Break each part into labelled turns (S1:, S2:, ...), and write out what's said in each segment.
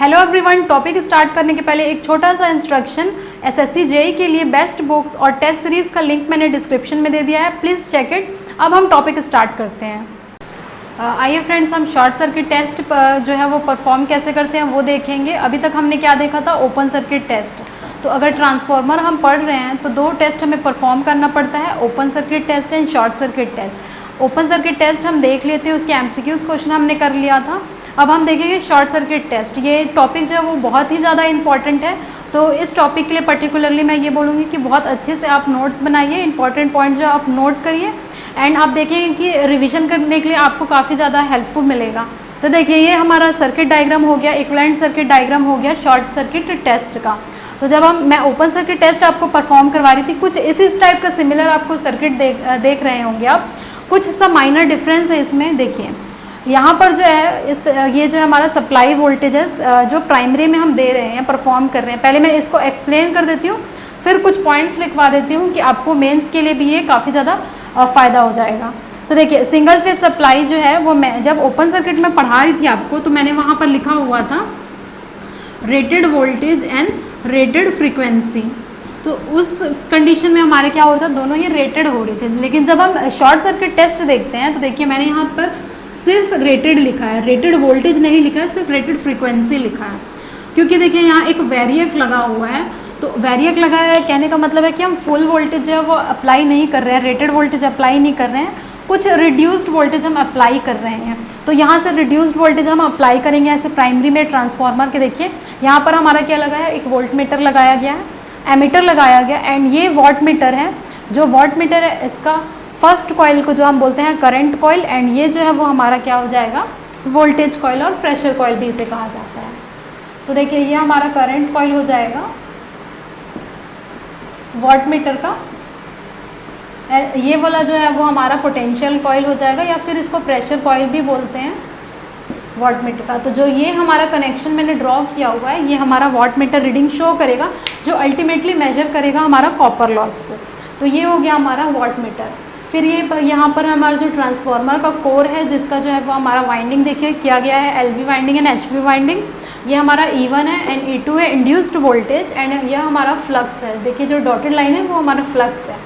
S1: Hello everyone, topic start करने के पहले एक छोटा सा इंस्ट्रक्शन। एसएससी जेई के लिए बेस्ट बुक्स और टेस्ट सीरीज़ का लिंक मैंने डिस्क्रिप्शन में दे दिया है, प्लीज़ चेक इट। अब हम टॉपिक स्टार्ट करते हैं। आइए फ्रेंड्स, हम शॉर्ट सर्किट टेस्ट जो है वो परफॉर्म कैसे करते हैं वो देखेंगे। अभी तक हमने क्या देखा था, ओपन सर्किट टेस्ट। तो अगर ट्रांसफार्मर हम पढ़ रहे हैं तो दो टेस्ट हमें परफॉर्म करना पड़ता है, open circuit test and short circuit test. Open circuit test हम देख लेते हैं, उसके एमसीक्यूज क्वेश्चन हमने कर लिया था। अब हम देखेंगे शॉर्ट सर्किट टेस्ट। ये टॉपिक जो है वो बहुत ही ज़्यादा इंपॉर्टेंट है, तो इस टॉपिक के लिए पर्टिकुलरली मैं ये बोलूँगी कि बहुत अच्छे से आप नोट्स बनाइए, इंपॉर्टेंट पॉइंट जो आप नोट करिए एंड आप देखिए कि रिवीजन करने के लिए आपको काफ़ी ज़्यादा हेल्पफुल मिलेगा। तो देखिए, ये हमारा सर्किट डायग्राम हो गया, इक्विवेलेंट सर्किट डायग्राम हो गया शॉर्ट सर्किट टेस्ट का। तो जब मैं ओपन सर्किट टेस्ट आपको परफॉर्म करवा रही थी, कुछ इसी टाइप का सिमिलर आपको सर्किट देख रहे होंगे आप। कुछ सा माइनर डिफरेंस है इसमें। देखिए यहाँ पर जो है ये जो हमारा सप्लाई वोल्टेजेस जो प्राइमरी में हम दे रहे हैं, परफॉर्म कर रहे हैं, पहले मैं इसको एक्सप्लेन कर देती हूँ, फिर कुछ पॉइंट्स लिखवा देती हूँ कि आपको मेंस के लिए भी ये काफ़ी ज़्यादा फ़ायदा हो जाएगा। तो देखिए, सिंगल फेज सप्लाई जो है वो मैं जब ओपन सर्किट में पढ़ा रही थी आपको, तो मैंने वहाँ पर लिखा हुआ था rated voltage and rated frequency. तो उस कंडीशन में हमारे क्या हो रहा था, दोनों ये रेटेड हो रहे थे। लेकिन जब हम शॉर्ट सर्किट टेस्ट देखते हैं तो देखिए मैंने यहाँ पर सिर्फ रेटेड लिखा है, रेटेड वोल्टेज नहीं लिखा है, सिर्फ रेटेड फ्रीक्वेंसी लिखा है। क्योंकि देखिए यहाँ एक वेरिएक लगा हुआ है, तो वेरिएक लगा है कहने का मतलब है कि हम फुल वोल्टेज जो है वो अप्लाई नहीं कर रहे हैं, रेटेड वोल्टेज अप्लाई नहीं कर रहे हैं, कुछ रिड्यूस्ड वोल्टेज हम अप्लाई कर रहे हैं। तो यहाँ से रिड्यूस्ड वोल्टेज हम अप्लाई करेंगे ऐसे प्राइमरी में ट्रांसफार्मर के। देखिए यहाँ पर हमारा क्या लगा है, एक वोल्ट मीटर लगाया गया है, एमीटर लगाया गया, एंड ये वॉट मीटर है। जो वॉट मीटर है इसका फर्स्ट कॉइल को जो हम बोलते हैं करंट कॉइल, एंड ये जो है वो हमारा क्या हो जाएगा, वोल्टेज कॉइल और प्रेशर कॉइल भी इसे कहा जाता है। तो देखिए ये हमारा करंट कॉइल हो जाएगा वॉट मीटर का, ये वाला जो है वो हमारा पोटेंशियल कॉइल हो जाएगा, या फिर इसको प्रेशर कॉइल भी बोलते हैं वॉट मीटर का। तो जो ये हमारा कनेक्शन मैंने ड्रॉ किया हुआ है, ये हमारा वॉट मीटर रीडिंग शो करेगा, जो अल्टीमेटली मेजर करेगा हमारा कॉपर लॉस को। तो ये हो गया हमारा वॉट मीटर। फिर यहाँ पर हमारा जो ट्रांसफार्मर का कोर है, जिसका जो है वो हमारा वाइंडिंग देखिए किया गया है, LV winding and HV winding. ये हमारा E1 है एंड E2 है इंड्यूस्ड वोल्टेज, एंड यह हमारा फ्लक्स है। देखिए जो डॉटेड लाइन है वो हमारा फ्लक्स है।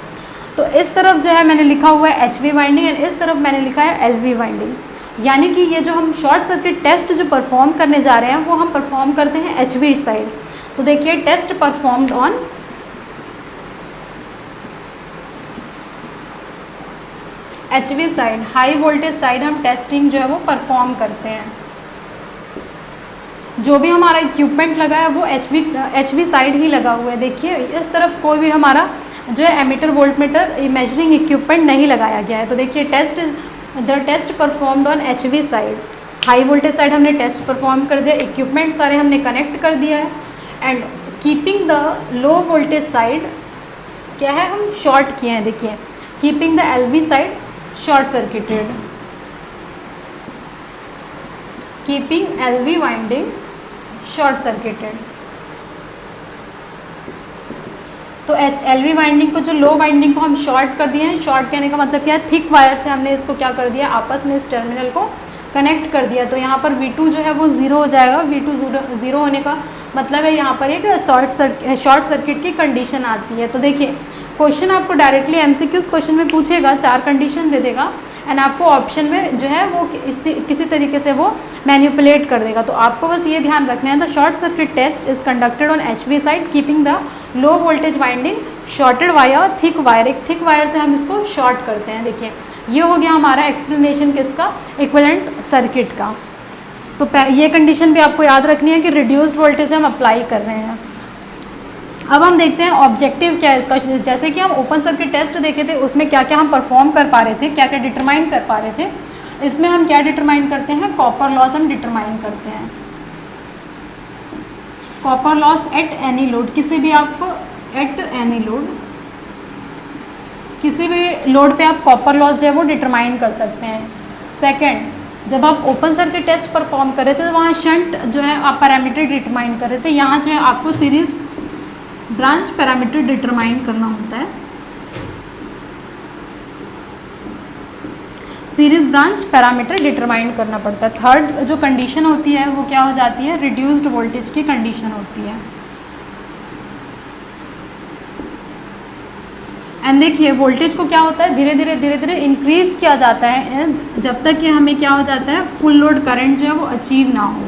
S1: तो इस तरफ जो है मैंने लिखा हुआ है HV वाइंडिंग एंड इस तरफ मैंने लिखा है LV वाइंडिंग। यानी कि ये जो हम शॉर्ट सर्किट टेस्ट जो परफॉर्म करने जा रहे हैं वो हम परफॉर्म करते हैं HV साइड। तो देखिए test performed on HV side, high voltage side हम टेस्टिंग जो है वो परफॉर्म करते हैं। जो भी हमारा इक्विपमेंट लगा है वो HV साइड ही लगा हुआ है। देखिए इस तरफ कोई भी हमारा जो है ammeter voltmeter measuring equipment नहीं लगाया गया है। तो देखिए the test performed on HV side, high voltage side हमने टेस्ट परफॉर्म कर दिया, इक्विपमेंट सारे हमने कनेक्ट कर दिया है, and keeping the low voltage side क्या है, हम शॉर्ट किए हैं। देखिए keeping the LV side short circuited, keeping LV winding short circuited. तो LV वाइंडिंग को, जो लो वाइंडिंग को हम शॉर्ट कर दिए हैं। शॉर्ट कहने का मतलब क्या है, थिक वायर से हमने इसको क्या कर दिया, आपस में इस टर्मिनल को कनेक्ट कर दिया। तो यहाँ पर V2 जो है वो 0 हो जाएगा। V2 0 होने का मतलब है यहाँ पर एक शॉर्ट सर्किट की कंडीशन आती है। तो देखिए क्वेश्चन आपको डायरेक्टली MCQs क्वेश्चन में पूछेगा, 4 कंडीशन दे देगा, एंड आपको ऑप्शन में जो है वो किसी तरीके से वो मैनिपुलेट कर देगा। तो आपको बस ये ध्यान रखना है, the short circuit test is conducted on HV side keeping the low voltage winding shorted wire thick wire. एक थिक वायर से हम इसको शॉर्ट करते हैं। देखिए ये हो गया हमारा एक्सप्लेनेशन किसका, इक्विवेलेंट सर्किट का। तो ये कंडीशन भी आपको याद रखनी है कि रिड्यूस्ड वोल्टेज हम अप्लाई कर रहे हैं। अब हम देखते हैं ऑब्जेक्टिव क्या है इसका। जैसे कि हम ओपन सर्किट टेस्ट देखे थे, उसमें क्या क्या हम परफॉर्म कर पा रहे थे, क्या क्या डिटरमाइन कर पा रहे थे। इसमें हम क्या डिटरमाइन करते हैं, कॉपर लॉस हम डिटरमाइन करते हैं। Copper loss at any load, किसी भी आप एट एनी लोड, किसी भी लोड पे आप कॉपर लॉस जो है वो डिटरमाइन कर सकते हैं। सेकेंड, जब आप ओपन सर्किट टेस्ट परफॉर्म कर रहे थे तो वहाँ शंट जो है आप पैरामीटर डिटरमाइन कर रहे थे, यहाँ जो है आपको सीरीज ब्रांच पैरामीटर डिटरमाइन करना होता है। सीरीज ब्रांच पैरामीटर डिटरमाइन करना पड़ता है। थर्ड जो कंडीशन होती है वो क्या हो जाती है, रिड्यूस्ड वोल्टेज की कंडीशन होती है। एंड देखिए वोल्टेज को क्या होता है, धीरे धीरे इंक्रीज किया जाता है जब तक कि हमें क्या हो जाता है, फुल लोड करंट जो है वो अचीव ना हो,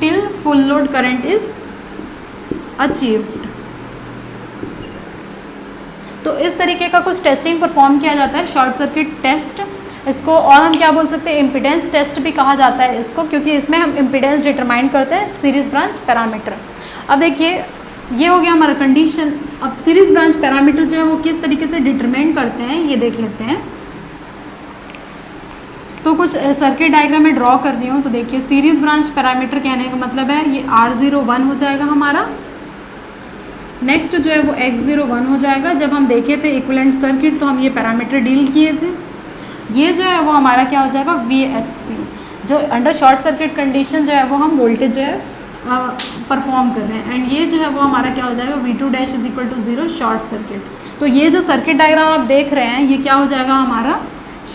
S1: till full load current is achieved. तो इस तरीके का कुछ टेस्टिंग परफॉर्म किया जाता है, शॉर्ट सर्किट टेस्ट इसको, और हम क्या बोल सकते हैं, इम्पीडेंस टेस्ट भी कहा जाता है इसको, क्योंकि इसमें हम इम्पीडेंस डिटरमाइन करते हैं सीरीज ब्रांच पैरामीटर। अब देखिए ये हो गया हमारा कंडीशन। अब सीरीज ब्रांच पैरामीटर जो है वो किस तरीके से डिटरमाइन करते हैं ये देख लेते हैं। तो कुछ सर्किट डायग्राम में ड्रॉ कर रही हूँ। तो देखिए सीरीज ब्रांच पैरामीटर कहने का मतलब है ये R01 हो जाएगा हमारा, नेक्स्ट जो है वो X01 हो जाएगा। जब हम देखे थे इक्विवेलेंट सर्किट तो हम ये पैरामीटर डील किए थे। ये जो है वो हमारा क्या हो जाएगा, VSC, जो अंडर शॉर्ट सर्किट कंडीशन जो है वो हम वोल्टेज जो है परफॉर्म कर रहे हैं। एंड ये जो है वो हमारा क्या हो जाएगा, V2 dash is equal to 0 short circuit. तो ये जो सर्किट डायग्राम आप देख रहे हैं ये क्या हो जाएगा, हमारा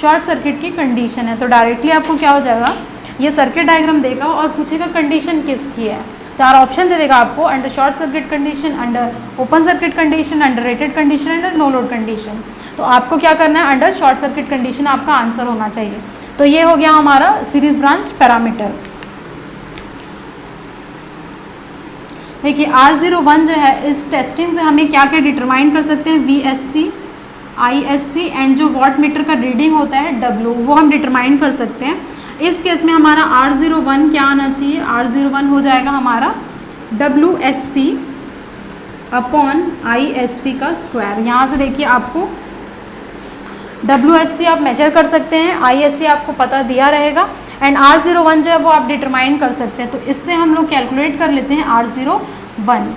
S1: शॉर्ट सर्किट की कंडीशन है। तो डायरेक्टली आपको क्या हो जाएगा, ये सर्किट डायग्राम देगा और पूछेगा कंडीशन किसकी है। 4 ऑप्शन दे देगा आपको, under short circuit condition, under open circuit condition, under rated condition, under no load condition. तो आपको क्या करना है, अंडर शॉर्ट सर्किट कंडीशन आपका आंसर होना चाहिए। तो ये हो गया हमारा सीरीज ब्रांच पैरामीटर। देखिए R01 जो है इस टेस्टिंग से हमें क्या क्या डिटरमाइन कर सकते हैं, VSC, ISC एंड जो वॉट मीटर का रीडिंग होता है W, वो हम डिटरमाइन कर सकते हैं। इस केस में हमारा R01 क्या आना चाहिए, R01 हो जाएगा हमारा WSC अपॉन ISC का स्क्वायर। यहाँ से देखिए आपको WSC आप मेजर कर सकते हैं, ISC आपको पता दिया रहेगा, एंड R01 जो है वो आप डिटरमाइन कर सकते हैं। तो इससे हम लोग कैलकुलेट कर लेते हैं R01।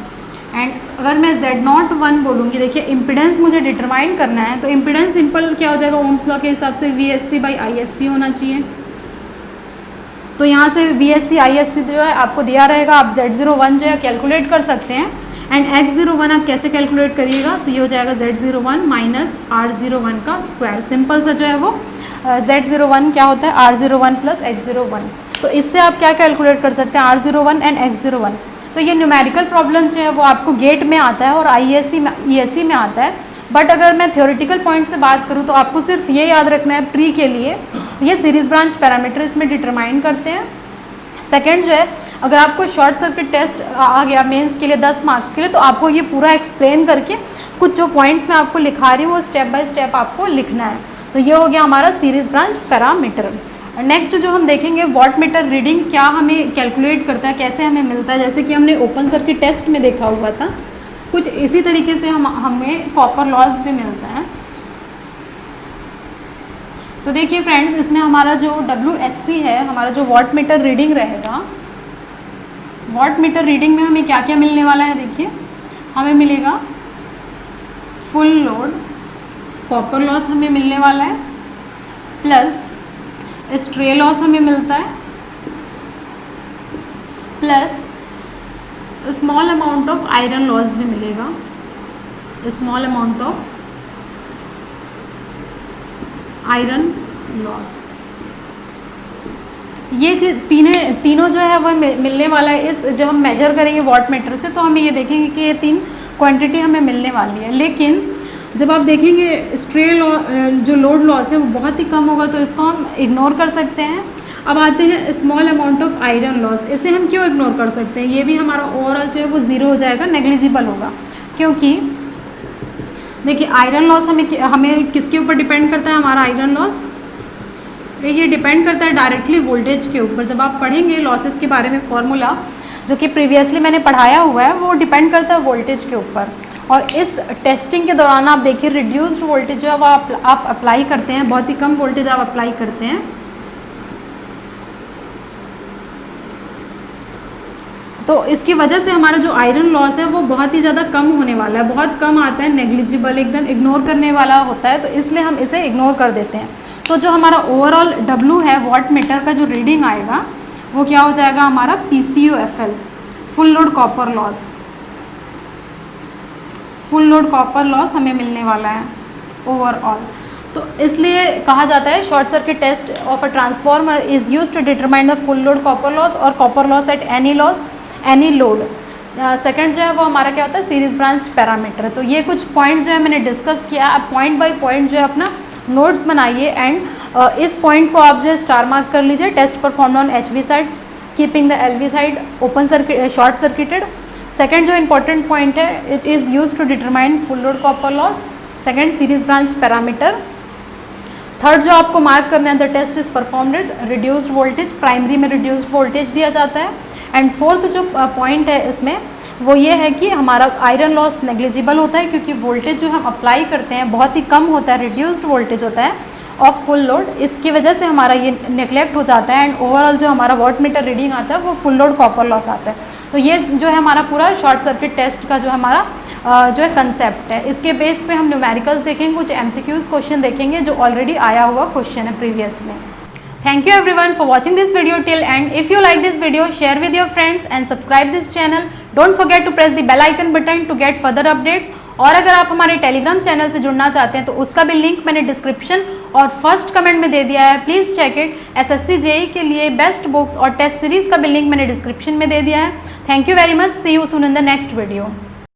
S1: एंड अगर मैं Z01 बोलूँगी, देखिए इम्पिडेंस मुझे डिटरमाइन करना है, तो इम्पिडेंस सिंपल क्या हो जाएगा, ओम्स लॉ के हिसाब से VSC बाई ISC होना चाहिए। तो यहाँ से VSC ISC जो है आपको दिया रहेगा, आप Z01 जो है कैलकुलेट कर सकते हैं। एंड X01 आप कैसे कैलकुलेट करिएगा, तो ये हो जाएगा Z01 माइनस R01 का स्क्वायर। सिंपल सा जो है वो Z01 क्या होता है, R01 प्लस X01। तो इससे आप क्या कैलकुलेट कर सकते हैं, R01 एंड X01। तो ये न्यूमेरिकल प्रॉब्लम जो है वो आपको गेट में आता है और ISC में ESC में आता है। बट अगर मैं थ्योरेटिकल पॉइंट से बात करूँ तो आपको सिर्फ ये याद रखना है प्री के लिए, ये सीरीज ब्रांच पैरामीटर इसमें डिटरमाइन करते हैं। सेकेंड जो है, अगर आपको शॉर्ट सर्किट टेस्ट आ गया मेंस के लिए 10 मार्क्स के लिए, तो आपको ये पूरा एक्सप्लेन करके कुछ जो पॉइंट्स मैं आपको लिखा रही हूँ वो स्टेप बाय स्टेप आपको लिखना है। तो ये हो गया हमारा सीरीज ब्रांच पैरामीटर। नेक्स्ट जो हम देखेंगे, वॉट मीटर रीडिंग क्या हमें कैलकुलेट करता है, कैसे हमें मिलता है। जैसे कि हमने ओपन सर्किट टेस्ट में देखा हुआ था, कुछ इसी तरीके से हमें कॉपर लॉस भी मिलता है। तो देखिए फ्रेंड्स, इसमें हमारा जो WSC है, हमारा जो वॉट मीटर रीडिंग रहेगा, वॉट मीटर रीडिंग में हमें क्या क्या मिलने वाला है, देखिए हमें मिलेगा फुल लोड कॉपर लॉस हमें मिलने वाला है, प्लस स्ट्रे लॉस हमें मिलता है, plus small amount of iron loss भी मिलेगा, small amount of iron loss. ये तीनों जो है वो मिलने वाला है। इस जब हम मेजर करेंगे वॉट मीटर से तो हमें ये देखेंगे कि ये 3 क्वांटिटी हमें मिलने वाली है। लेकिन जब आप देखेंगे स्ट्रे जो लोड लॉस है वो बहुत ही कम होगा, तो इसको हम इग्नोर कर सकते हैं। अब आते हैं small amount of iron loss. इसे हम क्यों इग्नोर कर सकते हैं, ये भी हमारा ओवरऑल जो है वो 0 हो जाएगा, नेग्लिजिबल होगा। क्योंकि देखिए आयरन लॉस हमें किसके ऊपर डिपेंड करता है, हमारा आयरन लॉस ये डिपेंड करता है डायरेक्टली वोल्टेज के ऊपर। जब आप पढ़ेंगे लॉसेस के बारे में फॉर्मूला जो कि प्रीवियसली मैंने पढ़ाया हुआ है, वो डिपेंड करता है वोल्टेज के ऊपर। और इस टेस्टिंग के दौरान आप देखिए रिड्यूस्ड वोल्टेज जो है वो आप अप्लाई करते हैं, बहुत ही कम वोल्टेज आप अप्लाई करते हैं। तो इसकी वजह से हमारा जो आयरन लॉस है वो बहुत ही ज़्यादा कम होने वाला है, बहुत कम आता है, नेग्लिजिबल, एकदम इग्नोर करने वाला होता है। तो इसलिए हम इसे इग्नोर कर देते हैं। तो जो हमारा ओवरऑल W है वॉट मीटर का जो रीडिंग आएगा वो क्या हो जाएगा, हमारा PCOFL, full load copper loss. Full load copper loss हमें मिलने वाला है ओवरऑल। तो इसलिए कहा जाता है short circuit test of a transformer is use to determine the full load copper loss और copper loss at any load. Second जो है वो हमारा क्या होता है, सीरीज ब्रांच पैरामीटर। तो ये कुछ पॉइंट्स जो है मैंने डिस्कस किया। आप पॉइंट बाय पॉइंट जो है अपना नोट्स बनाइए एंड इस पॉइंट को आप जो है स्टार मार्क कर लीजिए। Test perform on HV side keeping the LV side open circuit short circuited. Second जो इंपॉर्टेंट पॉइंट है, it is use to determine full load copper loss. Second series branch parameter. Third जो आपको mark करना है, the test is performed at reduced voltage, primary में reduced voltage दिया जाता है। एंड फोर्थ जो पॉइंट है इसमें वो ये है कि हमारा आयरन लॉस नेग्लिजिबल होता है, क्योंकि वोल्टेज जो हम अप्लाई करते हैं बहुत ही कम होता है, रिड्यूस्ड वोल्टेज होता है ऑफ फुल लोड। इसकी वजह से हमारा ये नेग्लेक्ट हो जाता है एंड ओवरऑल जो हमारा वॉट मीटर रीडिंग आता है वो फुल लोड कॉपर लॉस आता है। तो ये जो है हमारा पूरा शॉर्ट सर्किट टेस्ट का जो हमारा जो है कंसेप्ट है। इसके बेस पे हम न्यूमेरिकल्स देखेंगे, कुछ MCQs क्वेश्चन देखेंगे जो ऑलरेडी आया हुआ क्वेश्चन है प्रीवियस में। Thank you everyone for watching this video till end. If you like this video, share with your friends and subscribe this channel. Don't forget to press the bell icon button to get further updates. और अगर आप हमारे Telegram channel से जुड़ना चाहते हैं तो उसका भी लिंक मैंने डिस्क्रिप्शन और फर्स्ट कमेंट में दे दिया है, please check it. SSC JEE के लिए बेस्ट बुक्स और टेस्ट सीरीज़ का भी लिंक मैंने डिस्क्रिप्शन में दे दिया है। Thank you very much, see you soon in the next video.